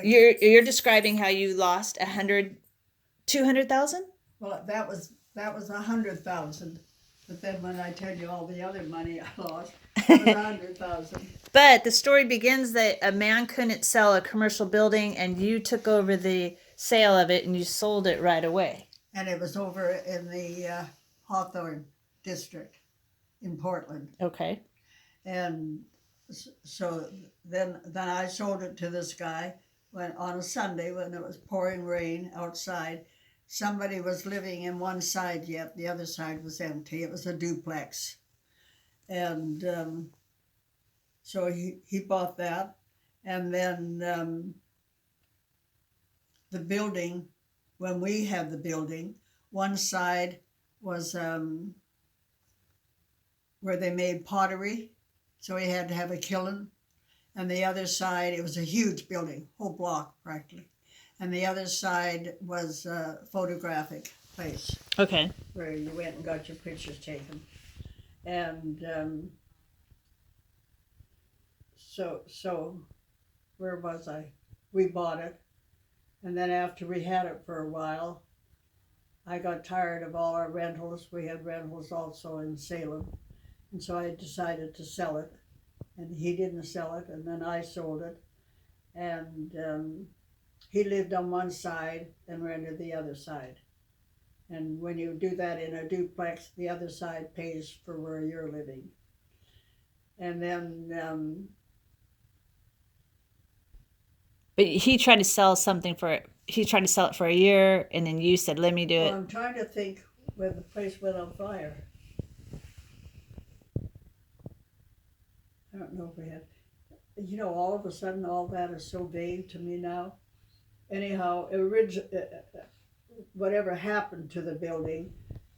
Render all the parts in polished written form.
You're describing how you lost 200,000. Well, that was 100,000. But then when I tell you all the other money I lost, it was 100,000. But the story begins that a man couldn't sell a commercial building and you took over the sale of it and you sold it right away. And it was over in the Hawthorne district in Portland. Okay. And so then I sold it to this guy when on a Sunday when it was pouring rain outside. Somebody was living in one side yet, the other side was empty. It was a duplex. And so he bought that. And then the building, when we had the building, one side was where they made pottery. So he had to have a kiln. And the other side, it was a huge building, whole block practically. And the other side was a photographic place. Okay. Where you went and got your pictures taken. And so where was I? We bought it. And then after we had it for a while, I got tired of all our rentals. We had rentals also in Salem. And so I decided to sell it. And he didn't sell it, and then I sold it. And he lived on one side and rented the other side. And when you do that in a duplex, the other side pays for where you're living. And then But he tried to sell it for a year, and then you said, "Let me do it." I'm trying to think where the place went on fire. I don't know if we had, all of a sudden all that is so vague to me now. Anyhow, whatever happened to the building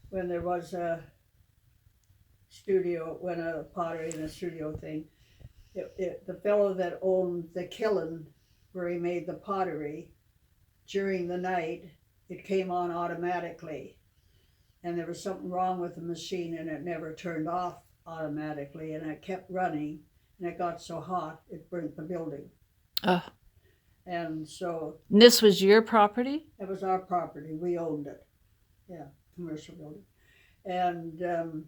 when there was a studio, when a pottery and a studio thing, the fellow that owned the kiln where he made the pottery, during the night, it came on automatically. And there was something wrong with the machine and it never turned off automatically, and it kept running, and it got so hot it burnt the building. And so this was your property? It was our property. We owned it. Yeah, commercial building. And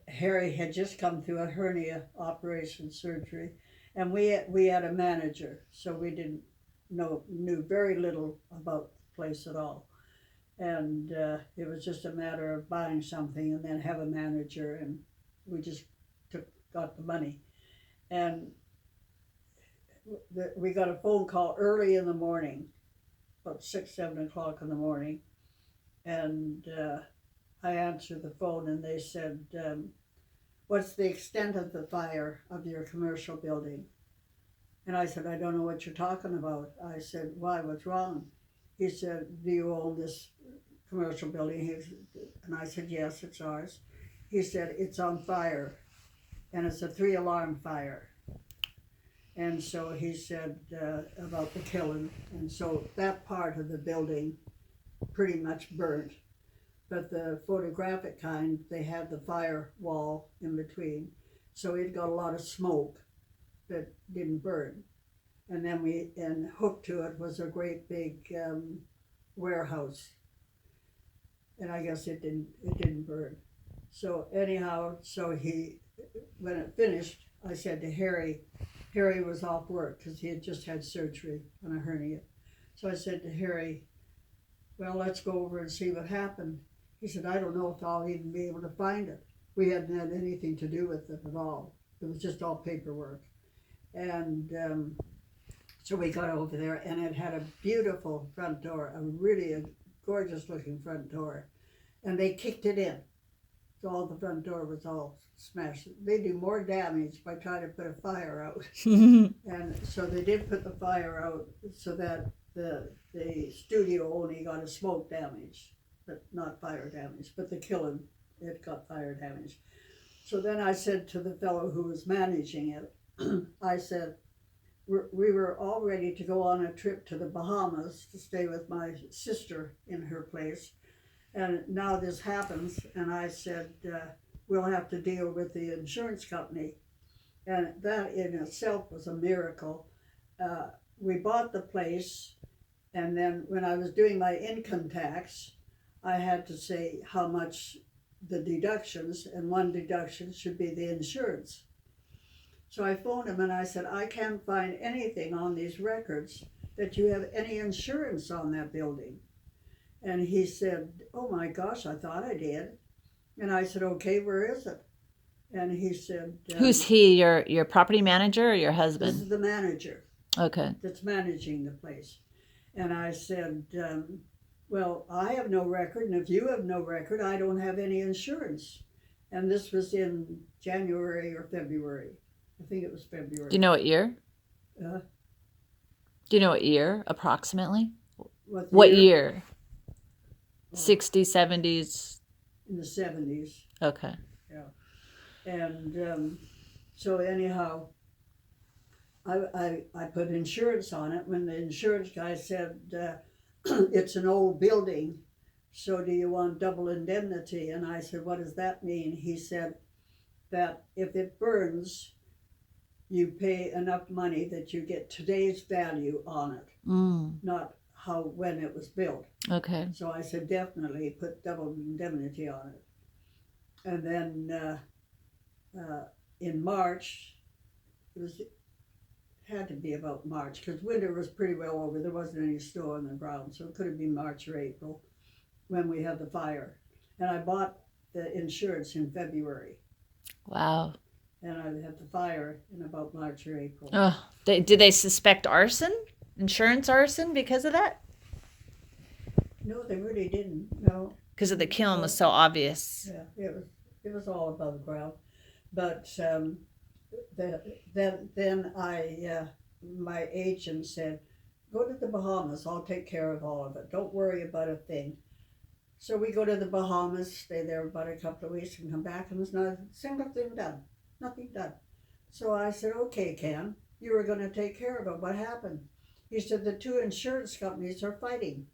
Harry had just come through a hernia operation surgery, and we had a manager, so we knew very little about the place at all. And it was just a matter of buying something and then have a manager, and we just got the money. And we got a phone call early in the morning, about 6-7 o'clock in the morning, and I answered the phone, and they said, "What's the extent of the fire of your commercial building?" And I said, "I don't know what you're talking about." I said, "Why, what's wrong?" He said, "Do you own this commercial building?" And I said, "Yes, it's ours." He said, "It's on fire, and it's a 3-alarm fire." And so he said about the kiln, and so that part of the building pretty much burnt. But the photographic kind, they had the fire wall in between, so it got a lot of smoke that didn't burn. And then hooked to it was a great big warehouse, and I guess it didn't burn. So anyhow, when it finished, I said to Harry was off work because he had just had surgery on a hernia. So I said to Harry, "Well, let's go over and see what happened." He said, "I don't know if I'll even be able to find it." We hadn't had anything to do with it at all. It was just all paperwork. And so we got over there, and it had a beautiful front door, a gorgeous looking front door. And they kicked it in. So all the front door was all smashed. They do more damage by trying to put a fire out. And so they did put the fire out so that the studio only got a smoke damage, but not fire damage. But the kiln, it got fire damage. So then I said to the fellow who was managing it, I said, we were all ready to go on a trip to the Bahamas to stay with my sister in her place. And now this happens, and I said, we'll have to deal with the insurance company. And that in itself was a miracle. we bought the place, and then when I was doing my income tax, I had to say how much the deductions, and one deduction should be the insurance. So I phoned him and I said, I can't find anything on these records that you have any insurance on that building. And he said, oh my gosh, I thought I did. And I said, okay, where is it? And he said, Who's he? Your property manager or your this husband? is the manager Okay. that's managing the place. And I said, well, I have no record, and if you have no record, I don't have any insurance. And this was in January or February. I think it was February. Do you know what year? Uh, Do you know what year approximately? what What year? year? Oh, 60s, 70s? in the 70s. Okay. And so anyhow, I put insurance on it when the insurance guy said, it's an old building, so do you want double indemnity? And I said, what does that mean? He said that if it burns, you pay enough money that you get today's value on it, not when it was built. Okay. So I said, definitely put double indemnity on it. And then in March, had to be about March, because winter was pretty well over. There wasn't any snow on the ground, so it could have been March or April when we had the fire. And I bought the insurance in February, Wow. and I had the fire in about March or April. Oh, did they suspect arson? Insurance arson because of that? No, they really didn't. No, Because of the kiln was so obvious. yeah, it was all above ground. But then my agent said, go to the Bahamas, I'll take care of all of it, don't worry about a thing. So we go to the Bahamas, stay there about a couple of weeks and come back, and there's not a single thing done, nothing done. So I said, okay, Ken, you were going to take care of it, what happened? He said, the two insurance companies are fighting.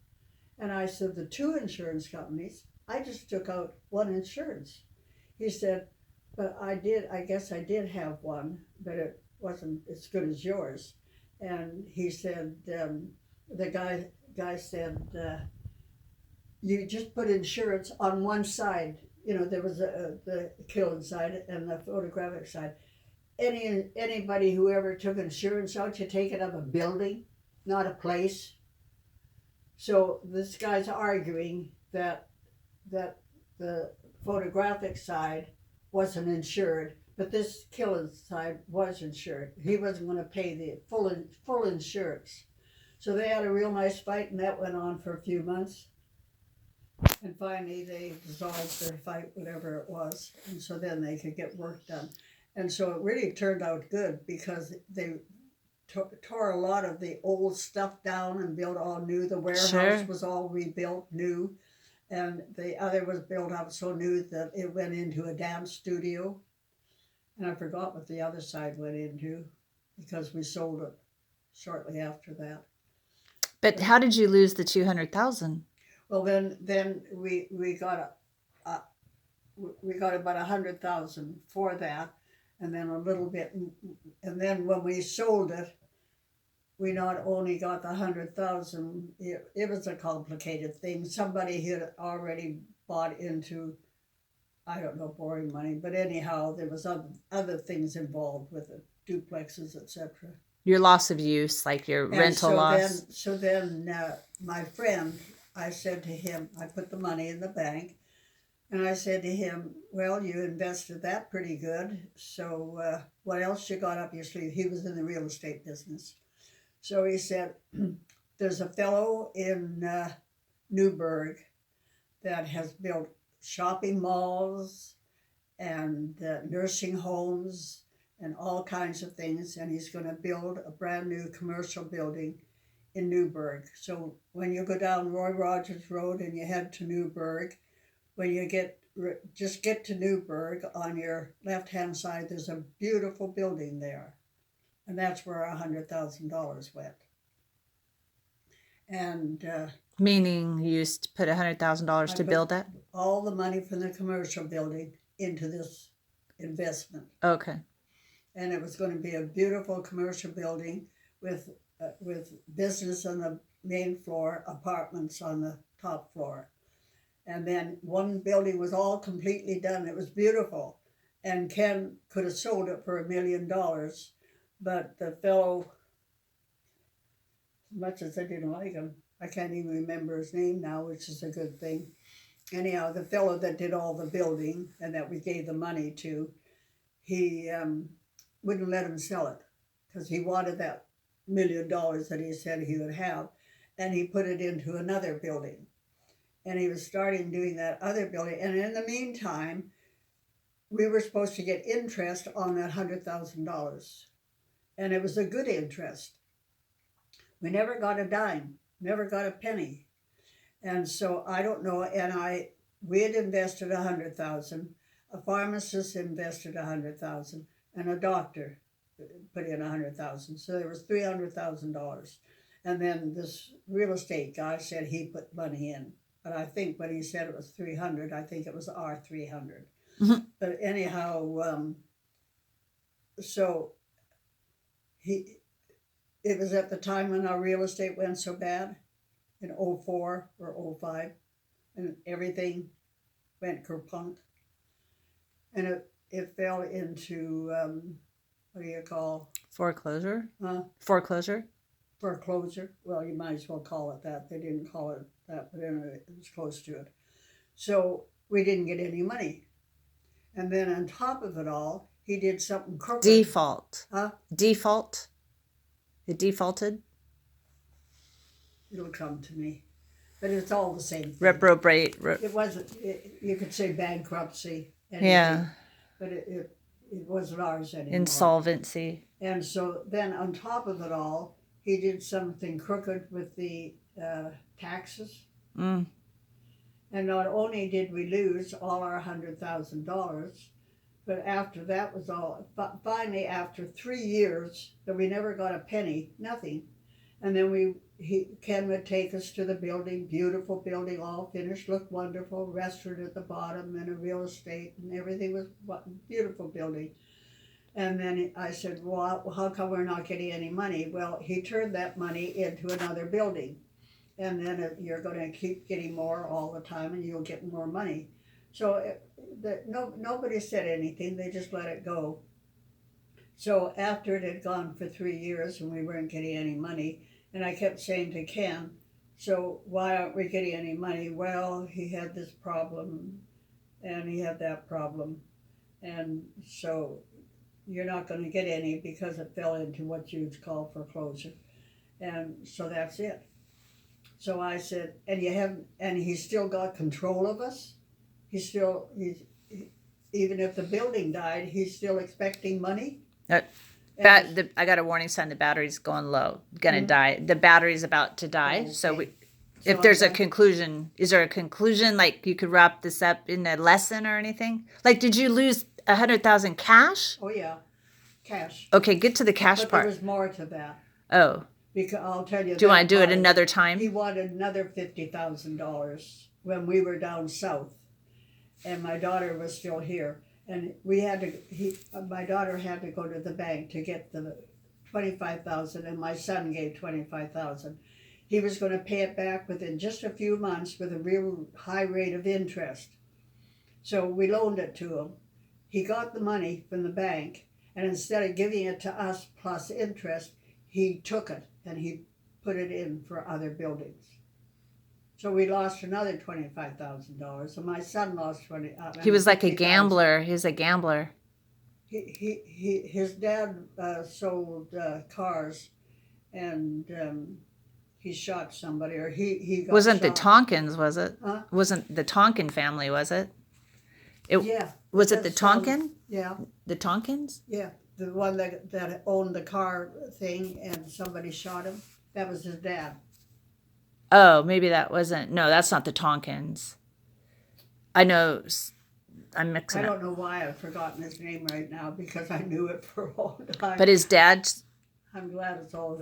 And I said, the two insurance companies? I just took out one insurance. He said, but I guess I did have one, but it wasn't as good as yours. And he said, the guy said, you just put insurance on one side. You know, there was the kiln side and the photographic side. Anybody who ever took insurance out, you take it of a building, not a place. So this guy's arguing that the photographic side wasn't insured, but this killing side was insured. He wasn't going to pay the full insurance. So they had a real nice fight, and that went on for a few months. And finally they dissolved their fight, whatever it was, and so then they could get work done. And so it really turned out good, because they tore a lot of the old stuff down and built all new. The warehouse was all rebuilt new. And the other was built up so new that it went into a dance studio. And I forgot what the other side went into, because we sold it shortly after that. But how did you lose the 200,000? Well, then we got about 100,000 for that, and then a little bit. And then when we sold it, we not only got the 100,000, it was a complicated thing. Somebody had already bought into, I don't know, borrowing money, but anyhow, there was other things involved with it, duplexes, etc. Your loss of use, like your rental loss. So then my friend, I said to him, I put the money in the bank, and I said to him, well, you invested that pretty good, so what else you got up your sleeve? He was in the real estate business. So he said, there's a fellow in Newburgh that has built shopping malls and nursing homes and all kinds of things, and he's going to build a brand new commercial building in Newburgh. So when you go down Roy Rogers Road and you head to Newburgh, when you just get to Newburgh, on your left-hand side, there's a beautiful building there. And that's where $100,000 went. And Meaning you used to put $100,000 to build that? All the money from the commercial building into this investment. Okay. And it was going to be a beautiful commercial building with business on the main floor, apartments on the top floor. And then one building was all completely done. It was beautiful. And Ken could have sold it for $1 million. But the fellow, as much as I didn't like him, I can't even remember his name now, which is a good thing. Anyhow, the fellow that did all the building and that we gave the money to, he wouldn't let him sell it because he wanted that $1 million that he said he would have. And he put it into another building. And he was starting doing that other building. And in the meantime, we were supposed to get interest on that $100,000. And it was a good interest. We never got a dime, never got a penny. And so I don't know, and we had invested $100,000, a pharmacist invested $100,000, and a doctor put in $100,000. So there was $300,000. And then this real estate guy said he put money in. But I think when he said it was 300, I think it was our 300. Mm-hmm. But anyhow, so it was at the time when our real estate went so bad, in 04 or 05, and everything went kerplunk. And it fell into, what do you call? Foreclosure? Huh? Foreclosure? Foreclosure. Well, you might as well call it that. They didn't call it that, but anyway, it was close to it. So we didn't get any money. And then on top of it all, he did something crooked. Default. Huh? Default? It defaulted? It'll come to me. But it's all the same thing. Reprobate. It wasn't, you could say bankruptcy. Anything, Yeah. But it wasn't ours anymore. Insolvency. And so then on top of it all, he did something crooked with the taxes. Mm. And not only did we lose all our $100,000, but after that was all, finally after 3 years that we never got a penny, nothing. And then Ken would take us to the building, beautiful building, all finished, looked wonderful, restaurant at the bottom and a real estate and everything was beautiful building. And then I said, well, how come we're not getting any money? Well, he turned that money into another building. And then you're going to keep getting more all the time and you'll get more money. So nobody said anything. They just let it go. So after it had gone for 3 years and we weren't getting any money, and I kept saying to Ken, so why aren't we getting any money? Well, he had this problem and he had that problem. And so you're not going to get any because it fell into what you'd call foreclosure. And so that's it. So I said, and he's still got control of us. He's even if the building died, he's still expecting money. I got a warning sign. The battery's going low. Gonna die. The battery's about to die. Okay. So if there's a conclusion, is there a conclusion? Like you could wrap this up in a lesson or anything? Like, did you lose 100,000 cash? Oh yeah, cash. Okay, get to the cash But part. there was more to that. Oh. Because I'll tell you. Do you want to do it another time? He wanted another $50,000 when we were down south, and my daughter was still here. And we had to. My daughter had to go to the bank to get the $25,000, and my son gave $25,000. He was going to pay it back within just a few months with a real high rate of interest. So we loaned it to him. He got the money from the bank, and instead of giving it to us plus interest, he took it and he put it in for other buildings. So we lost another $25,000. So my son lost He was like a gambler. He was a gambler. His dad sold cars, and he shot somebody, or he got Wasn't shot. the Tonkins, was it? Huh? Wasn't the Tonkin family, was it? Yeah. Was it the Tonkin? Yeah. The Tonkins? Yeah. The one that owned the car thing and somebody shot him. That was his dad. Oh, maybe that wasn't. No, that's not the Tonkins. I know. I'm mixing I up. don't know why I've forgotten his name right now because I knew it for a long time. But his dad. I'm glad it's all